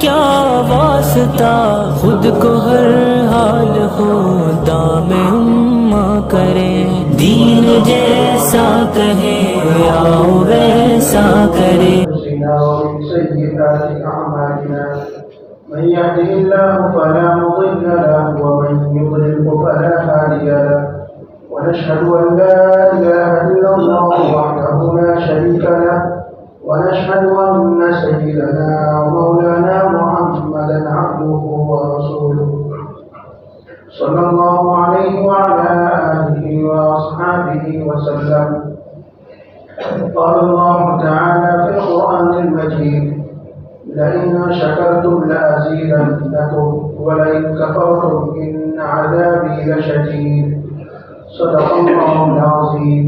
کیا واسطہ، خود کو ہر حال خدا میں اماں کرے، دین جیسا کہے آؤ ویسا کرے۔ ومن سيئات أعمالنا من يهده الله فلا مضل له ومن يضلل فلا هادي له، ونشهد أن لا إله إلا الله وحده لا شريك له، ونشهد أن سيدنا ومولانا محمدا عبده ورسوله صلى الله عليه وعلى آله وأصحابه وسلم۔ قال الله تعالى في القرآن المجيد: لئن شكرتم لأزيدنكم ولئن كفرتم إن عذابي لشديد۔ صدق الله العظيم۔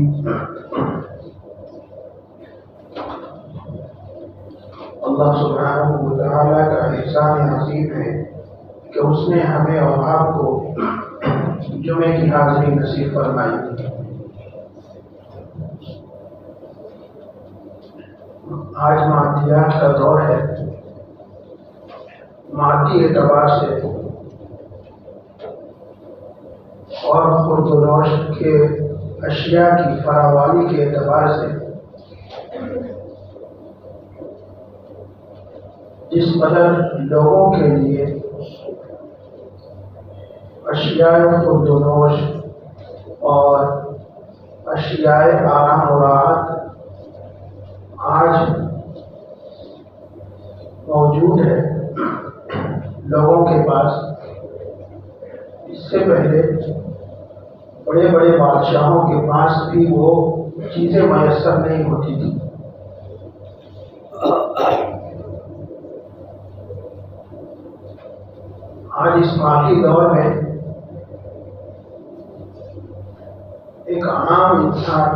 اللہ سبحانہ و تعالیٰ کا احسان عظیم ہے کہ اس نے ہمیں اور آپ کو جمعے کی حاضری نصیب فرمائی۔ آج مادیات کا دور ہے، مادی اعتبار سے اور خورد و نوش کے اشیاء کی فراوانی کے اعتبار سے جس قدر لوگوں کے لیے اشیاء خورد و نوش اور اشیاء آرام و راحت آج موجود ہے لوگوں کے پاس، اس سے پہلے بڑے بڑے بادشاہوں کے پاس بھی وہ چیزیں میسر نہیں ہوتی تھی۔ آج اس مادی دور میں ایک عام انسان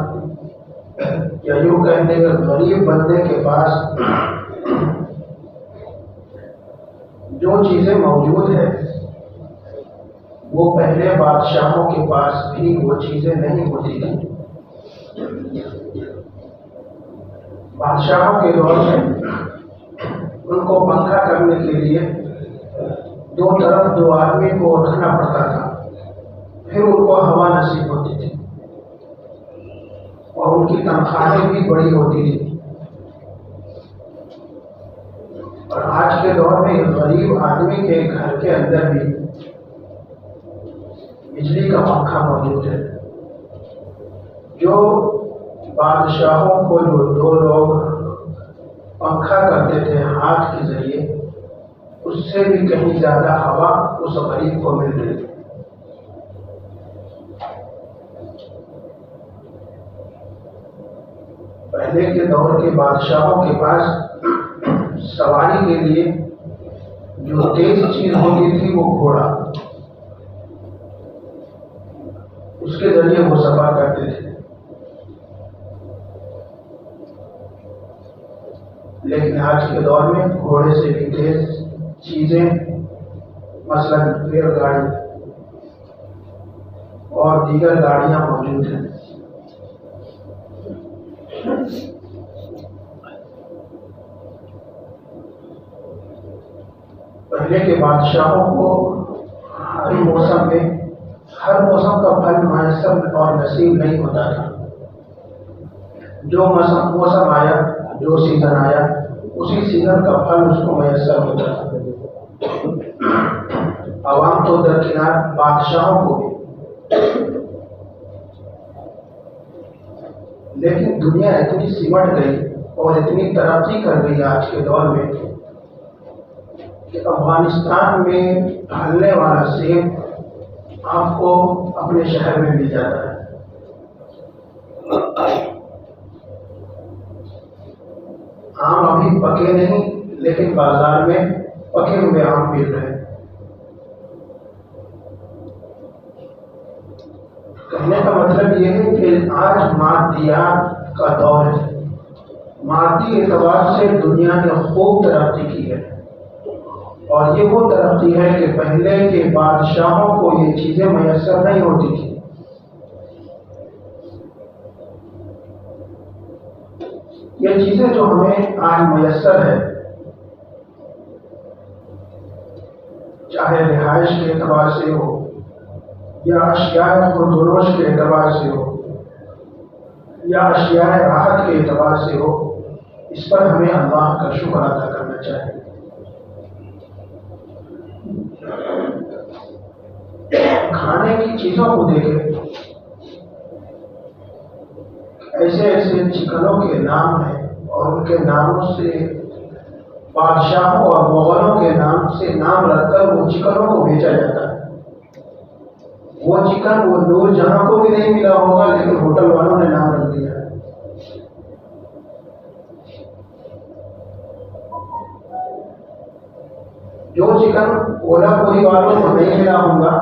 یا یوں کہنے کا غریب بندے کے پاس جو چیزیں موجود ہیں وہ پہلے بادشاہوں کے پاس بھی وہ چیزیں نہیں ہوتی تھیں۔ بادشاہوں کے دور میں ان کو پنکھا کرنے کے لیے دو طرف دو آدمی کو رکھنا پڑتا تھا، پھر ان کو ہوا نصیب ہوتی تھی اور ان کی تنخواہیں بھی بڑی ہوتی تھی۔ اور آج کے دور میں غریب آدمی کے گھر کے اندر بھی بجلی کا پنکھا موجود ہے۔ جو بادشاہوں کو جو دو لوگ پنکھا کرتے تھے ہاتھ کے ذریعے، اس سے بھی کہیں زیادہ ہوا اس غریب کو مل رہی ہے۔ پہلے کے دور کے بادشاہوں کے پاس سواری کے لیے جو تیز چیز ہوتی تھی وہ گھوڑا، اس کے ذریعے وہ سفر کرتے تھے۔ لیکن آج کے دور میں گھوڑے سے بھی تیز چیزیں، مثلا ریل گاڑی اور دیگر گاڑیاں موجود ہیں۔ پہلے کے بادشاہوں کو ہر موسم کا پھل میسر اور نصیب نہیں ہوتا تھا۔ جو موسم آیا، جو سیزن آیا، اسی سیزن کا پھل اس کو میسر ہوتا تھا۔ عوام تو درکنار بادشاہوں کو بھی، لیکن دنیا اتنی سمٹ گئی اور اتنی ترقی کر گئی آج کے دور میں کہ افغانستان میں ڈھلنے والا سیب آپ کو اپنے شہر میں مل جاتا ہے۔ آم ابھی پکے نہیں، لیکن بازار میں پکے ہوئے آم مل رہے ہیں۔ کہنے کا مطلب یہ ہے کہ آج مادیات کا دور ہے۔ مادی اعتبار سے دنیا نے خوب ترقی کی ہے، اور یہ وہ ترقی ہے کہ پہلے کے بادشاہوں کو یہ چیزیں میسر نہیں ہوتی تھی۔ یہ چیزیں جو ہمیں آج میسر ہے، چاہے رہائش کے اعتبار سے ہو یا اشیاء خودروش کے اعتبار سے ہو یا اشیاء راحت کے اعتبار سے ہو، اس پر ہمیں اللہ کا شکر ادا کرنا چاہیے۔ کھانے کی چیزوں کو دیکھیں، ایسے ایسے چکنوں کے نام ہیں اور ان کے ناموں سے بادشاہوں اور مغلوں کے نام سے نام رکھ کر وہ چکنوں کو بیچا جاتا ہے۔ وہ چکن وہ نور جہاں کو بھی نہیں ملا ہوگا، لیکن ہوٹل والوں نے نام رکھ دیا ہے۔ جو چکن اولا پوری والوں کو نہیں ملا ہوگا،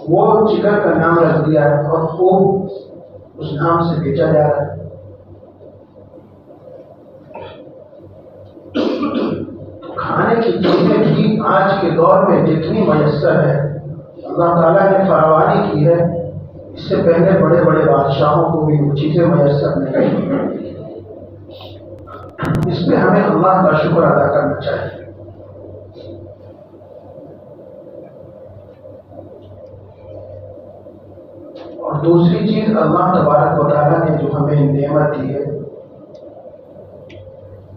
وہ چکن کا نام رکھ دیا ہے اور خوب اس نام سے بیچا جا رہا ہے۔ کھانے کی چیزیں بھی آج کے دور میں جتنی میسر ہے، اللہ تعالیٰ نے فراوانی کی ہے، اس سے پہلے بڑے بڑے بادشاہوں کو بھی وہ چیزیں میسر نہیں ہیں۔ اس پہ ہمیں اللہ کا شکر ادا کرنا چاہیے۔ اور دوسری چیز، اللہ تبارک و تعالیٰ نے جو ہمیں نعمت دی ہے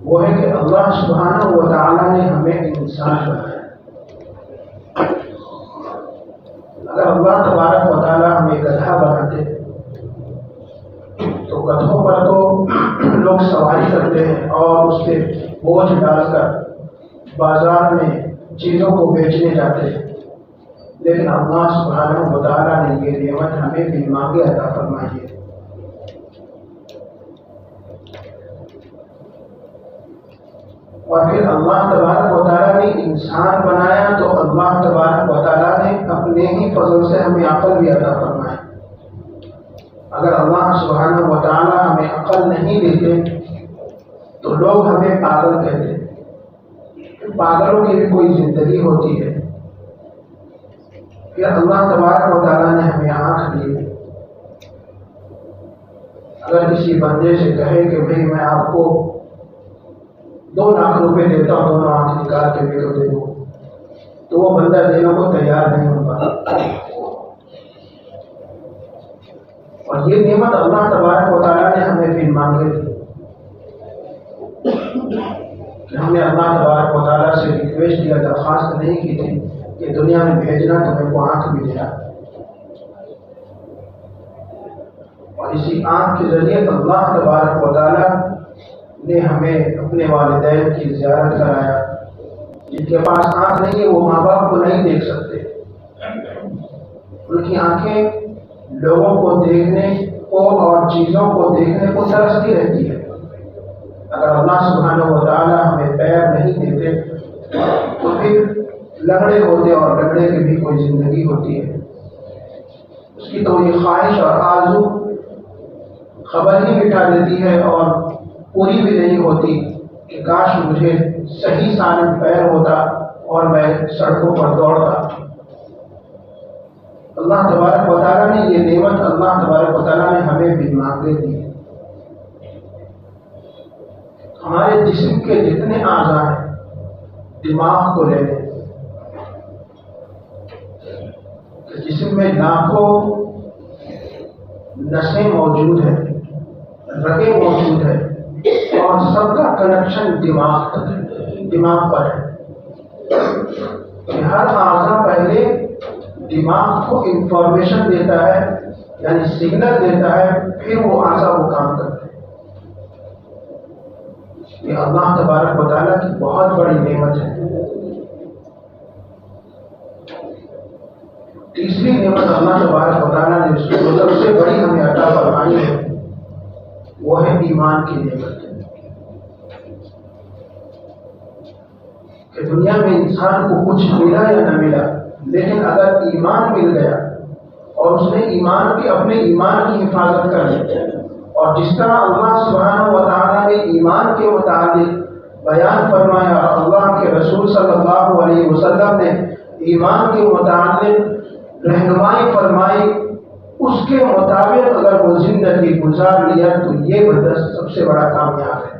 وہ ہے کہ اللہ سبحانہ و تعالیٰ نے ہمیں انسان بنایا۔ اگر اللہ تبارک و تعالیٰ ہمیں گدھا بناتے تو گدھوں پر تو لوگ سواری کرتے ہیں اور اس پہ بوجھ ڈال کر بازار میں چیزوں کو بیچنے جاتے ہیں، لیکن اللہ سبحانہ و تعالیٰ نے یہ نعمت ہمیں بھی مانگے عطا فرمائی ہے۔ اور پھر اللہ تبارک و تعالیٰ نے انسان بنایا تو اللہ تبارک و تعالیٰ نے اپنے ہی فضل سے ہمیں عقل بھی عطا فرمائی۔ اگر اللہ سبحانہ و تعالیٰ ہمیں عقل نہیں دیتے تو لوگ ہمیں پاگل کہتے۔ پاگلوں کی بھی کوئی زندگی ہوتی ہے۔ پھر اللہ تبارک و تعالیٰ نے ہمیں آنکھ دی۔ اگر کسی بندے سے کہے کہ بھئی میں آپ کو 2 لاکھ روپے دیتا ہوں، دونوں آنکھ نکال کے میرے کو دے دو، تو وہ بندہ دینے کو تیار نہیں ہوگا۔ اور یہ نعمت اللہ تبارک و تعالیٰ نے ہمیں بھی مانگے دی کہ ہم نے اللہ تبارک و تعالیٰ سے ریکویسٹ یا درخواست نہیں کی تھی کہ دنیا میں بھیجنا تو میرے کو آنکھ بھی دیا، اور اسی آنکھ کے ذریعے اللہ تبارک و تعالیٰ نے ہمیں اپنے والدین کی زیارت کرایا۔ جن کے پاس آنکھ نہیں ہے وہ ماں باپ کو نہیں دیکھ سکتے، ان کی آنکھیں لوگوں کو دیکھنے کو اور چیزوں کو دیکھنے کو ترستی رہتی ہے۔ اگر اللہ سبحانہ و تعالیٰ ہمیں پیر نہیں دیتے تو پھر لنگڑے ہوتے، اور لنگڑے کی بھی کوئی زندگی ہوتی ہے، اس کی تو یہ خواہش اور آرزو خبر ہی مٹا دیتی ہے اور پوری بھی نہیں ہوتی کہ کاش مجھے صحیح سالم پیر ہوتا اور میں سڑکوں پر دوڑتا۔ اللہ تبارک و تعالیٰ نے یہ نعمت اللہ تبارک و تعالیٰ نے ہمیں بھی مانگے دی۔ ہمارے جسم کے جتنے اعضاء ہیں، دماغ کو لے لیں، جسم میں لاکھوں نسیں موجود ہیں، رگیں موجود ہیں، اور سب کا کنیکشن دماغ پر ہے۔ کہ ہر اعضاء پہلے دماغ کو انفارمیشن دیتا ہے، یعنی سگنل دیتا ہے، پھر وہ اعضاء وہ کام کرتے ہیں۔ یہ اللہ تبارک و تعالیٰ کی بہت بڑی نعمت ہے۔ تیسری نعمت اللہ تبارک و تعالیٰ نے جو سب سے بڑی ہمیں عطا فرمائی ہے وہ ہے ایمان کی نعمت، کہ دنیا میں انسان کو کچھ ملا یا نہ ملا، لیکن اگر ایمان مل گیا اور اس نے ایمان کی اپنے ایمان کی حفاظت کر لی، اور جس طرح اللہ سبحانہ و تعالیٰ نے ایمان کے متعلق بیان فرمایا، اللہ کے رسول صلی اللہ علیہ وسلم نے ایمان کے متعلق رہنمائی فرمائی، اس کے مطابق اگر وہ زندگی گزار لیا تو یہ بندہ سب سے بڑا کامیاب ہے۔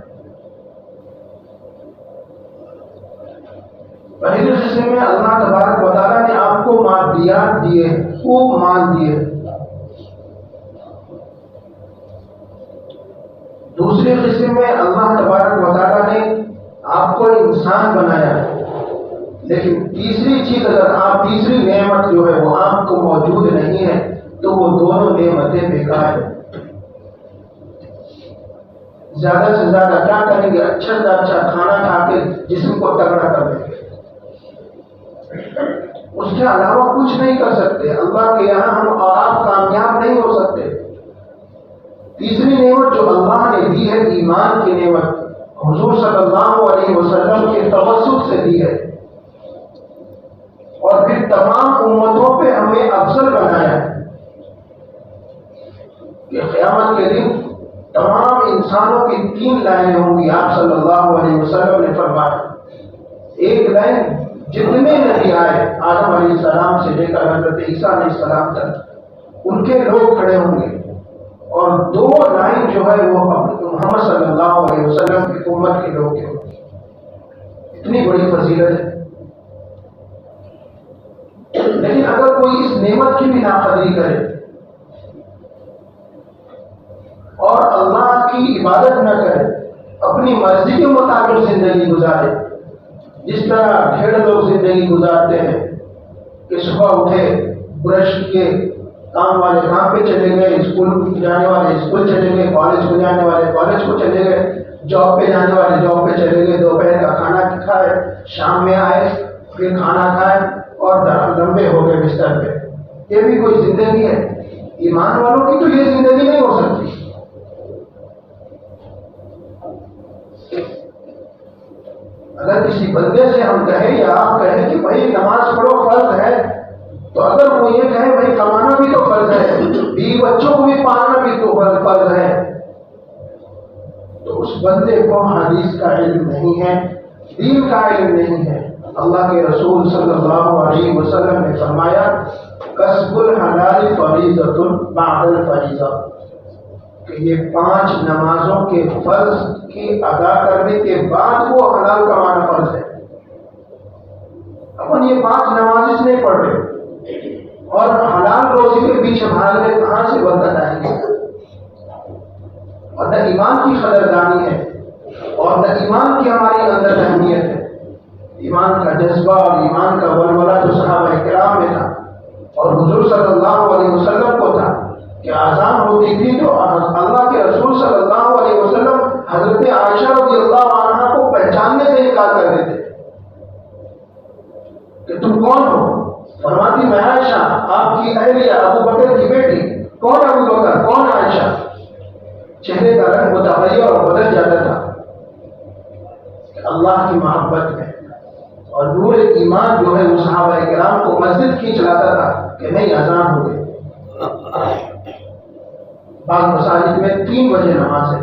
پہلے حصے میں اللہ تبارک و تعالیٰ نے آپ کو مادیات دیے، خوب مال دیے. دوسرے حصے میں اللہ تبارک و تعالیٰ نے آپ کو انسان بنایا. لیکن تیسری چیز، اگر آپ تیسری نعمت جو ہے وہ آپ کو موجود نہیں ہے تو وہ دونوں نعمتیں بیکار ہیں. زیادہ سے زیادہ کیا کریں گے؟ اچھا سے اچھا کھانا کھا کے جسم کو تگڑا کر دیں گے، اس کے علاوہ کچھ نہیں کر سکتے. اللہ کے یہاں ہم اور آپ کامیاب نہیں ہو سکتے. تیسری نعمت جو اللہ نے دی ہے، ایمان کی نعمت، حضور صلی اللہ علیہ وسلم کے توسط سے دی ہے، اور پھر تمام امتوں پہ ہمیں افضل بنایا ہے کہ قیامت کے دن تمام انسانوں کی 3 لائنیں ہوں گی. آپ صلی اللہ علیہ وسلم نے فرمایا، ایک لائن جتنے نبی آئے آدم علیہ السلام سے لے کر حضرت عیسیٰ علیہ السلام تک، ان کے لوگ کھڑے ہوں گے، اور 2 لائن جو ہے وہ محمد صلی اللہ علیہ وسلم کی امت کے لوگ کے ہوں گے. اتنی بڑی فضیلت ہے. لیکن اگر کوئی اس نعمت کی بھی ناقدری کرے اور اللہ کی عبادت نہ کرے، اپنی مرضی کے مطابق زندگی گزارے، جس طرح ڈھیر لوگ زندگی گزارتے ہیں کہ صبح اٹھے، برش کیے، کام والے کام پہ چلے گئے، اسکول جانے والے اسکول چلے گئے، کالج کو جانے والے کالج کو چلے گئے، جاب پہ جانے والے جاب پہ چلے گئے، دوپہر کا کھانا کھائے، شام میں آئے پھر کھانا کھائے اور لمبے ہو گئے بستر پہ. یہ بھی کوئی زندگی ہے؟ ایمان والوں کی تو یہ زندگی نہیں ہو سکتی. اگر کسی بندے سے ہم کہیں یا آپ کہیں کہ بھائی نماز پڑھو فرض ہے، تو اگر وہ یہ کہے بھائی کمانا بھی تو فرض ہے، بیوی بچوں کو بھی پالنا بھی تو فرض ہے، تو اس بندے کو حدیث کا علم نہیں ہے، دین کا علم نہیں ہے. اللہ کے رسول صلی اللہ علیہ وسلم نے فرمایا، کسب الحلال فریضۃ بعد الفریضہ، کہ یہ 5 نمازوں کے فرض کی ادا کرنے کے بعد وہ حلال کمانا فرض ہے. اپن یہ 5 نماز اس نہیں پڑھ رہے اور حلال روزی کے پیچھے بھاگ رہے، کہاں سے برکت آئے گی؟ اور نہ ایمان کی قدردانی ہے اور نہ ایمان کی ہمارے اندر اہمیت ہے. ایمان کا جذبہ اور ایمان کا ولولہ جو صحابہ کرام میں تھا اور حضور صلی اللہ علیہ وسلم کو تھا کہ آزان ہوتی تھی تو اللہ کے رسول صلی اللہ علیہ وسلم حضرت عائشہ رضی اللہ عنہا کو پہچاننے سے انکار کر دیتے کہ تم کون ہو؟ فرماتی، میں عائشہ، آپ کی اہلیہ، ابو بکر کی بیٹی. کون ابو بکر؟ کون عائشہ؟ چہرے کا رنگ متغیر اور بدل جاتا تھا. اللہ کی محبت میں اور نور ایمان جو ہے وہ صحابہ کرام کو مسجد کھینچ لاتا تھا کہ نہیں اذان ہو گئی. بعض مساجد میں 3 بجے نماز ہے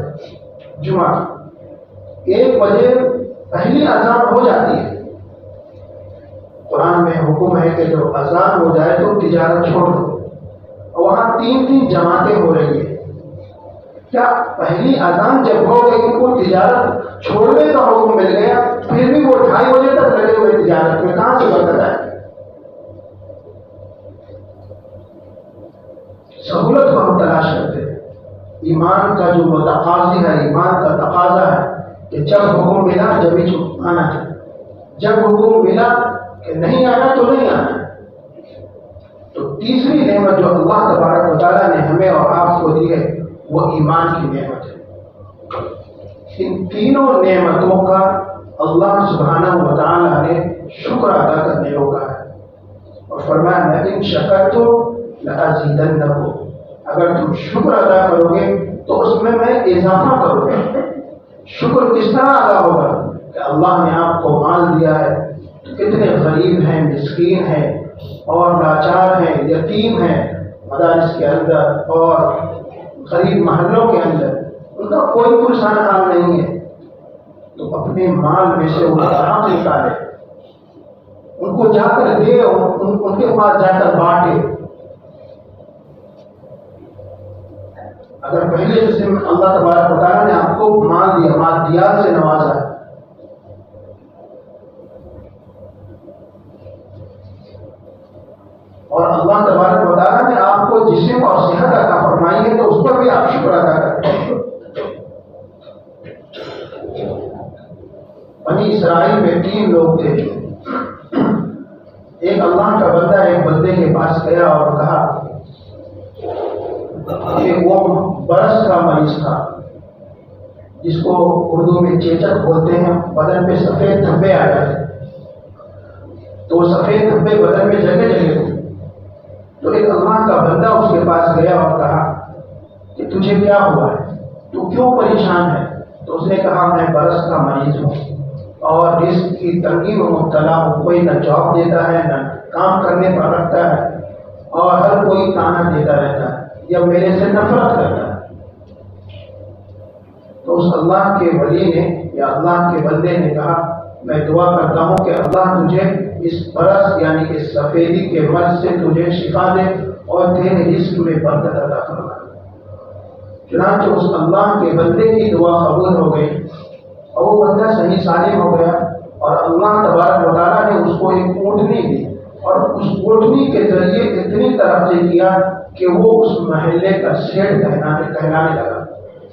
جمعہ کی، 1 بجے پہلی اذان ہو جاتی ہے. قرآن میں حکم ہے کہ جو اذان ہو جائے تو تجارت چھوڑ دو. وہاں 3 جماعتیں ہو رہی ہیں. کیا پہلی اذان جب ہو گئی ان کو تجارت چھوڑنے کا حکم مل گیا، پھر بھی وہ 2:30 بجے تک لگے ہوئے تجارت میں؟ کہاں سے برکت ہے؟ سہولت کو ہم تلاش کرتے ہیں. ایمان کا جو متقاضی ہے، ایمان کا تقاضا ہے کہ جب حکم ملا جب ہی آنا ہے، جب حکم ملا کہ نہیں آنا تو نہیں آنا. تو تیسری نعمت جو اللہ تبارک و تعالیٰ نے ہمیں اور آپ کو دی ہے وہ ایمان کی نعمت ہے. ان تینوں نعمتوں کا اللہ سبحانہ و تعالیٰ نے شکر ادا کرنے کو کہا ہے اور فرمایا، میں ان شکرتم لأزیدنکم، اگر تم شکر ادا کرو گے تو اس میں اضافہ کروں گا. شکر کس طرح ادا ہوگا کہ اللہ نے آپ کو مال دیا ہے، کتنے غریب ہیں، مسکین ہیں اور لاچار ہیں، یتیم ہیں مدارس کے اندر اور غریب محلوں کے اندر، ان کا کوئی پرسان حال نہیں ہے، تو اپنے مال میں سے ان کا حق نکالے، ان کو جا کر دے، ان کے پاس جا کر بانٹے. اگر پہلے حصے میں اللہ تبارک و تعالیٰ نے آپ کو مال دیا، مادیات سے نوازا ہے، اور اللہ تبارک و تعالیٰ نے آپ کو جسم اور صحت عطا فرمائی ہے تو اس پر بھی آپ شکر ادا کریں۔ بنی اسرائیل میں 3 لوگ تھے۔ ایک اللہ کا بندہ ایک بندے کے پاس گیا اور کہا کہ وہ برس کا مریض تھا، جس کو اردو میں چیچک بولتے ہیں، بدن پہ سفید دھبے آ جاتے، تو سفید دھبے بدن میں جگہ جگہ تھے۔ تو ایک اللہ کا بندہ اس کے پاس گیا اور کہا کہ تجھے کیا ہوا ہے، تو کیوں پریشان ہے؟ تو اس نے کہا میں برس کا مریض ہوں اور رزق کی تنگی میں مبتلا ہوں، کوئی نہ جاب دیتا ہے نہ کام کرنے پر رکھتا ہے، اور ہر کوئی تانا دیتا رہتا ہے یا میرے سے نفرت کرتا ہے۔ تو اس اللہ کے ولی نے یا اللہ کے بندے نے کہا میں دعا کرتا ہوں کہ اللہ تجھے اس برس یعنی کہ سفیدی کے مرض سے تجھے شفا دے اور تیرے رزق میں برکت عطا فرمائے۔ چنانچہ اس اللہ کے بندے کی دعا قبول ہو گئی اور وہ بندہ صحیح سالم ہو گیا، اور اللہ تبارک و تعالیٰ نے اس کو ایک اونٹنی دی، اور اس اونٹنی کے ذریعے اتنی ترقی کیا کہ وہ اس محلے کا سیٹھ کہلانے لگا،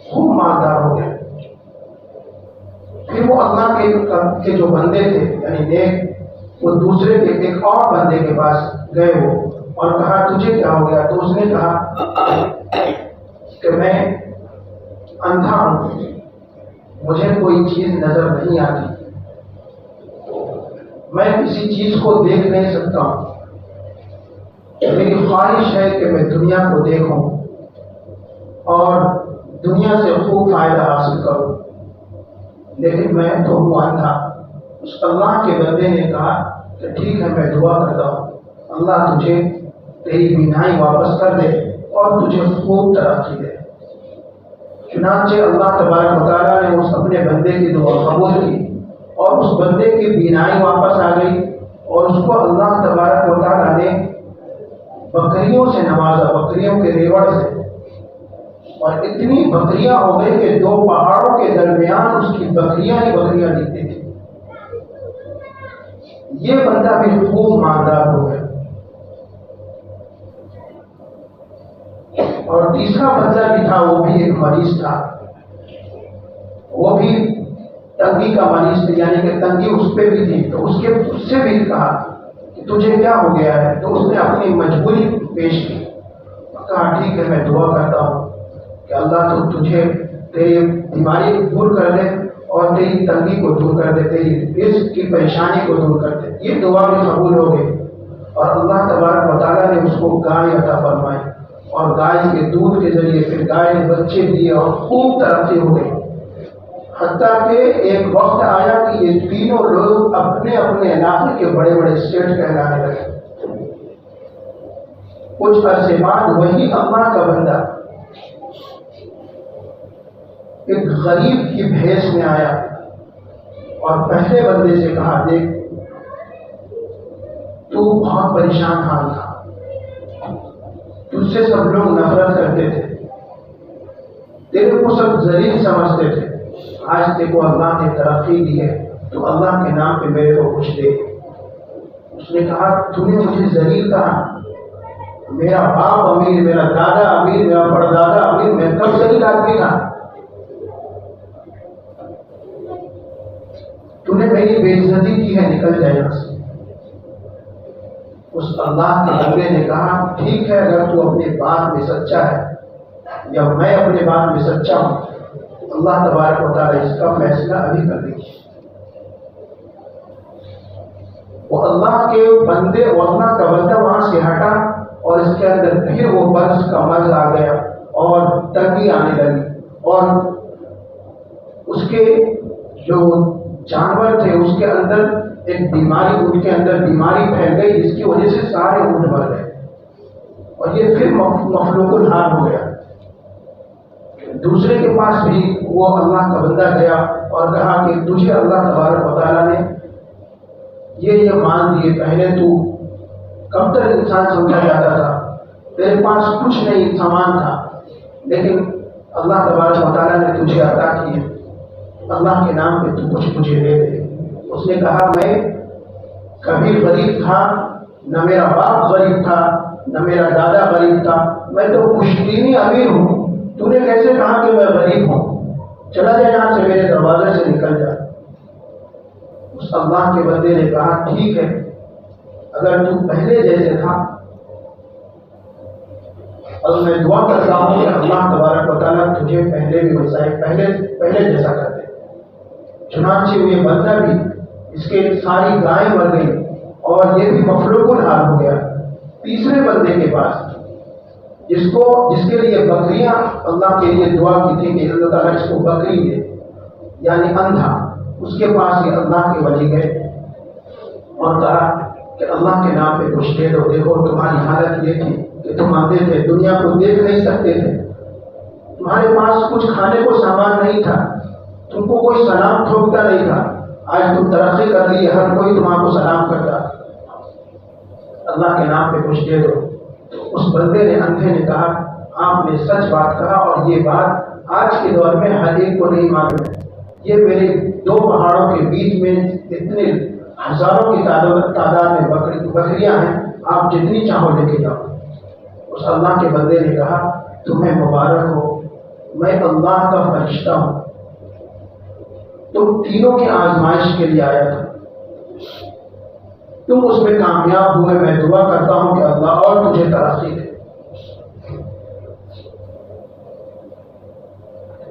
خوب مالدار ہو گیا۔ پھر وہ اللہ کے جو بندے تھے یعنی نیک، وہ دوسرے کے ایک اور بندے کے پاس گئے وہ اور کہا تجھے کیا ہو گیا؟ تو اس نے کہا کہ میں اندھا ہوں، مجھے کوئی چیز نظر نہیں آتی، میں کسی چیز کو دیکھ نہیں سکتا ہوں، میری خواہش ہے کہ میں دنیا کو دیکھوں اور دنیا سے خوب فائدہ حاصل کروں، لیکن میں تو ہوں اندھا۔ اس اللہ کے بندے نے کہا کہ ٹھیک ہے میں دعا کرتا ہوں اللہ تجھے تیری بینائی واپس کر دے اور تجھے خوب ترقی دے۔ چنانچہ اللہ تبارک و تعالیٰ نے اس اپنے بندے کی دعا قبول کی اور اس بندے کی بینائی واپس آ گئی، اور اس کو اللہ تبارک و تعالیٰ نے بکریوں سے نوازا، بکریوں کے ریوڑ سے، اور اتنی بکریاں ہو گئی کہ 2 پہاڑوں کے درمیان اس کی بکریاں ہی بکریاں دکھتی تھیں۔ یہ بندہ بھی خوب مالدار ہو گیا۔ اور تیسرا بندہ بھی تھا، وہ بھی ایک مریض تھا، وہ بھی تنگی کا مریض تھا، یعنی کہ تنگی اس پہ بھی تھی۔ تو اس سے بھی کہا کہ تجھے کیا ہو گیا ہے؟ تو اس نے اپنی مجبوری پیش کی، کہا ٹھیک ہے میں دعا کرتا ہوں کہ اللہ تو تجھے تیری بیماری دور کر دے اور تیری تنگی کو دور کر دے، تیری رزق کی پریشانی کو دور کر دے۔ یہ دعا بھی قبول ہو گئی، اور اللہ تبارک و تعالیٰ نے اس کو گائے عطا فرمائی، اور گائے کے دودھ کے ذریعے پھر گائے نے بچے دیے اور خوب ترقی ہو گئی، حتیٰ کہ ایک وقت آیا کہ یہ تینوں لوگ اپنے اپنے علاقے کے بڑے بڑے سیٹھ کہلانے لگے۔ کچھ عرصے بعد وہی اللہ کا بندہ ایک غریب کی بھیس میں آیا اور پہلے بندے سے کہا دیکھ تو بہت پریشان حال تھا، تجھ سے سب لوگ نفرت کرتے تھے، تیرے کو سب ذلیل سمجھتے تھے، آج تیرے کو اللہ نے ترقی دی ہے تو اللہ کے نام پہ میرے کو کچھ دے۔ اس نے کہا تو نے مجھے ذلیل کہا، میرا باپ امیر، میرا دادا امیر، میرا پردادا امیر، میں کب ذلیل آدمی تھا؟ تو نے میری بے عزتی کی ہے، نکل جائے یہاں سے۔ اس اللہ کے بندے نے کہا ٹھیک ہے اگر تو اپنی بات میں سچا ہے یا میں اپنے بات میں سچا ہوں، اللہ تبارک و تعالیٰ اس کا فیصلہ ابھی کر دیں گے۔ وہ اللہ کے بندے اور اللہ کا بندہ وہاں سے ہٹا اور اس کے اندر پھر وہ برس کا مرض آ گیا اور تنگی آنے لگی، اور اس کے جو جانور تھے اس کے اندر ایک بیماری، ان کے اندر بیماری پھیل گئی جس کی وجہ سے سارے اونٹ مر گئے، اور یہ پھر مخلوق الحال ہو گیا۔ دوسرے کے پاس بھی وہ اللہ کا بندہ گیا اور کہا کہ تجھے اللہ تبارک و تعالیٰ نے یہ مان دیے، پہلے تو کب تک انسان سمجھا جاتا تھا، تیرے پاس کچھ نہیں سامان تھا، لیکن اللہ تبارک و تعالیٰ نے تجھے عطا کی ہے، اللہ کے نام پہ تو کچھ مجھے دے دے۔ اس نے کہا میں کبھی غریب تھا نہ میرا باپ غریب تھا نہ میرا دادا غریب تھا، میں تو پشتینی امیر ہوں، تو نے کیسے کہا کہ میں غریب ہوں؟ چلا جا یہاں سے، میرے دروازے سے نکل جا۔ اس اللہ کے بندے نے کہا ٹھیک ہے، اگر تو پہلے جیسے تھا، اور میں دعا کرتا ہوں کہ اللہ تبارک و تعالیٰ تجھے پہلے بھی ویسا پہلے جیسا کر دے۔ چنانچہ یہ بندہ بھی، اس کے ساری گائیں مر گئی اور یہ بھی مفلوق الحال ہو گیا۔ تیسرے بندے کے پاس جس کے لیے بکریاں اللہ کے لیے دعا کی تھی کہ اللہ تعالیٰ اس کو بکری دے، یعنی اندھا، اس کے پاس یہ اللہ کے ولی گئے اور کہا کہ اللہ کے نام پہ کچھ دے دو، دیکھو تمہاری حالت یہ تھی کہ تم آتے تھے، دنیا کو دیکھ نہیں سکتے تھے، تمہارے پاس کچھ کھانے کو سامان نہیں تھا، تم کو کوئی سلام ٹھوکتا نہیں تھا، آج تم ترقی کر لی، ہر کوئی تمہارے کو سلام کرتا، اللہ کے نام پہ کچھ دے دو۔ اس بندے نے، اندھے نے کہا آپ نے سچ بات کہا، اور یہ بات آج کے دور میں ہر ایک کو نہیں معلوم ہے، یہ میرے دو پہاڑوں کے بیچ میں اتنے ہزاروں کی تعداد میں بکریاں ہیں، آپ جتنی چاہو لے کے جاؤ۔ اس اللہ کے بندے نے کہا تمہیں مبارک ہو، میں اللہ کا فرشتہ ہوں، تم تینوں کی آزمائش کے لیے آیا تھا، تم اس میں کامیاب ہوئے، میں دعا کرتا ہوں کہ اللہ اور تجھے ترقی دے۔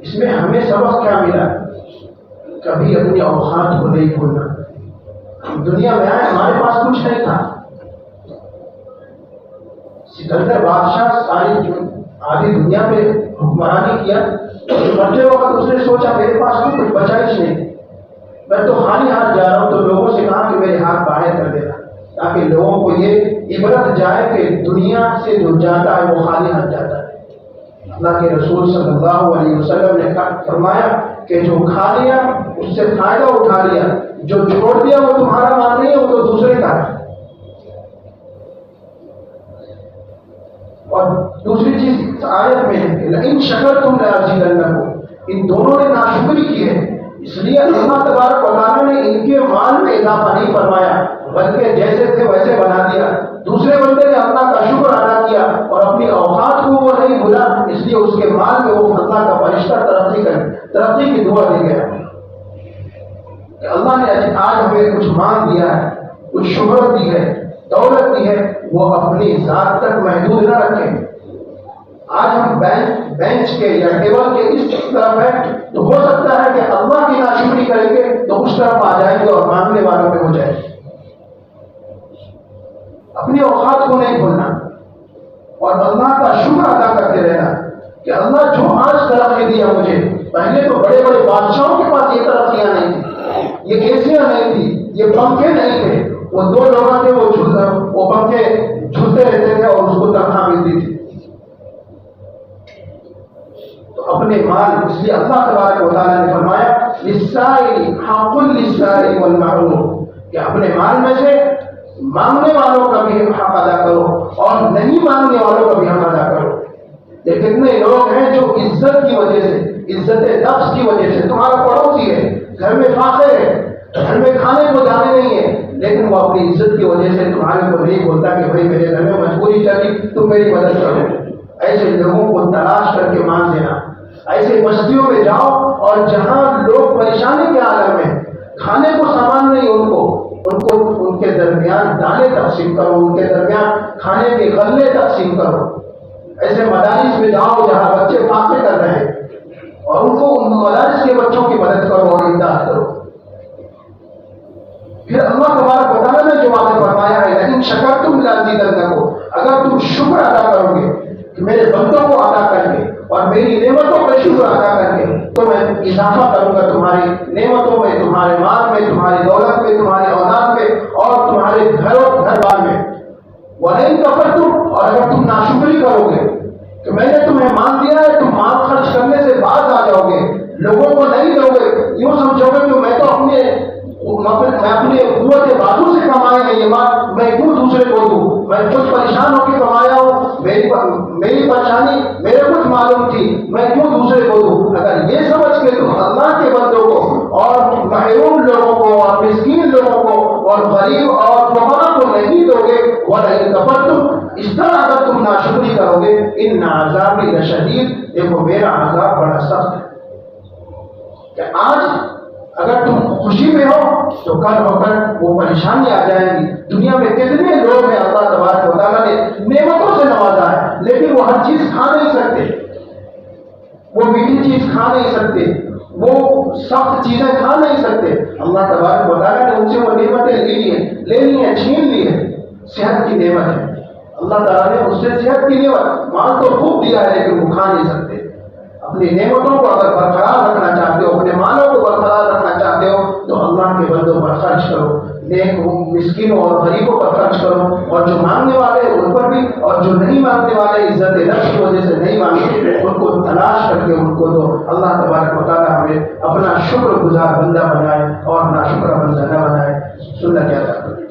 اس میں ہمیں سبق کیا ملا؟ کبھی اپنی اوقات کو نہیں بھولنا۔ ہم دنیا میں آئے، ہمارے پاس کچھ نہیں تھا، سکندر بادشاہ آدھی دنیا پہ حکمرانی کیا، مرتے وقت اس نے سوچا میرے پاس تو کچھ بچا ہی نہیں، میں تو خالی ہاتھ جا رہا ہوں، تو لوگوں سے کہا کہ میرے ہاتھ باہر کر دینا، تاکہ لوگوں کو یہ عبرت جائے کہ دنیا سے جو جاتا ہے وہ خالی ہاتھ جاتا ہے۔ اللہ کے رسول صلی اللہ علیہ وسلم نے فرمایا کہ جو کھا لیا اس سے فائدہ اٹھا لیا، جو چھوڑ دیا وہ تمہارا مال نہیں ہے، وہ تو دوسرے کا ہے۔ اور دوسری چیز آیت میں ہے کہ لئن شکرتم لأزیدنکم، ان دونوں نے ناشکری کی ہے، اس لیے اللہ تبارک و تعالیٰ نے ان کے مال میں اضافہ نہیں فرمایا، بلکہ جیسے تھے ویسے بنا دیا۔ دوسرے بندے نے اللہ کا شکر ادا کیا اور اپنی اوقات کو وہ نہیں بھولا، اس لیے اس کے مال میں وہ اللہ کا فرشتہ ترقی کی دعا دے گیا کہ اللہ نے آج ہمیں کچھ مان دیا ہے، کچھ شہرت دی ہے، دولت دی ہے، وہ اپنی ذات تک محدود نہ رکھیں۔ آج ہم بینچ کے یا ٹیبل کے اس طرف ہے، تو ہو سکتا ہے کہ اللہ کی ناشکری کریں گے تو اس طرف آ جائیں گے اور مانگنے والوں پہ ہو جائے گے۔ اپنی اوقات کو نہیں بھولنا اور اللہ کا شکر ادا کرتے رہنا کہ اللہ جو آج ترقی دیا مجھے، پہلے تو بڑے بڑے بادشاہوں کے پاس یہ ترقیاں نہیں تھی، یہ ایسیاں نہیں تھی، یہ پنکھے نہیں تھے، وہ دو لوگ تھے، وہ پنکھے جھلتے رہتے تھے اور اس کو تنخواہ ملتی تھی۔ تو اپنے مال، اس لیے اللہ تبارک و تعالیٰ نے فرمایا للسائل حق للسائل والمحروم، کہ اپنے مال میں سے مانگنے والوں کا بھی حق ادا کرو اور نہیں مانگنے والوں کا بھی حق ادا کرو۔ یہ کتنے لوگ ہیں جو عزت کی وجہ سے، عزت نفس کی وجہ سے، تمہارا پڑوسی ہے، گھر میں فاخر ہے، گھر میں کھانے کو جانے نہیں ہے، لیکن وہ اپنی عزت کی وجہ سے تمہارے کو نہیں بولتا کہ بھائی میرے گھر میں مجبوری چلی، تم میری مدد کرو۔ ایسے لوگوں کو تلاش کر کے مان دینا۔ ایسے بستیوں میں جاؤ اور جہاں لوگ پریشانی کے عالم میں، کھانے کو سامان نہیں، ان کے درمیان دانے تقسیم کرو، ان کے درمیان کھانے کے غلے تقسیم کرو۔ ایسے مدارس میں جاؤ جہاں بچے فاقے کر رہے ہیں اور ان مدارس کے بچوں کی مدد کرو اور امداد کرو۔ پھر اللہ تبارک و تعالیٰ نے جو وعدہ فرمایا ہے لیکن شکرتم لأزیدنکم، اگر تم شکر ادا کرو گے کہ میرے بندوں کو ادا کر کے اور میری نعمتوں پر شکر ادا کر کے، تو میں اضافہ کروں گا تمہاری نعمتوں میں، تمہارے مال میں، تمہاری دولت میں، تمہارے اولاد میں اور تمہارے گھر بار میں۔ وَلَئِن كَفَرْتُمْ، اور اگر تم ناشکری کرو گے کہ میں نے تمہیں مان دیا ہے، تم مال خرچ کرنے سے باز آ جاؤ گے، لوگوں کو نہیں دو گے، یوں سمجھو گے کہ میں تو اپنے قوت بازو سے کمائے ہیں یہ مال، میں کیوں دوسرے کو دوں، میں خود پریشان ہو کے کمایا ہوں، میری پریشانی میرے کچھ معلوم تھی، میں کیوں دوسرے کو دوں۔ اگر یہ سمجھ کے تم اللہ کے بندوں کو اور محروم لوگوں کو اور مسکین لوگوں کو اور غریب اور فقراء کو نہیں نہیں دو گے وَلَئِن كَفَرْتُمْ اس طرح اگر تم ناشکری کرو گے ان عذابی لشدید دیکھو میرا عذاب بڑا سخت ہے کہ آج اگر تم خوشی میں ہو تو کل ہو کر وہ پریشانی آ جائے گی. دنیا میں کتنے لوگ ہیں اللہ تبارک و تعالیٰ نے نعمتوں سے نوازا ہے لیکن وہ ہر چیز کھا نہیں سکتے, وہ میٹھی چیز کھا نہیں سکتے, وہ سخت چیزیں کھا نہیں سکتے. اللہ تبارک و تعالیٰ نے ان سے وہ نعمتیں لے لی ہیں چھین لی ہیں. صحت کی نعمت ہے, اللہ تعالیٰ نے اس سے صحت کی نعمت, مال تو خوب دیا ہے لیکن وہ کھا نہیں سکتے. اپنی نعمتوں کو اگر برقرار رکھنا چاہتے ہو, اپنے مالوں کو برقرار رکھنا چاہتے ہو تو اللہ کے بندوں پر خرچ کرو, نیک مسکینوں اور غریبوں پر خرچ کرو, اور جو مانگنے والے ہیں ان پر بھی, اور جو نہیں مانگنے والے عزت نفس کی وجہ سے نہیں مانگتے ان کو تلاش کر کے ان کو دو. اللہ تبارک و تعالیٰ ہمیں اپنا شکر گزار بندہ بنائے اور ناشکرہ بندہ نہ بنائے. سننا کیا تھا آگے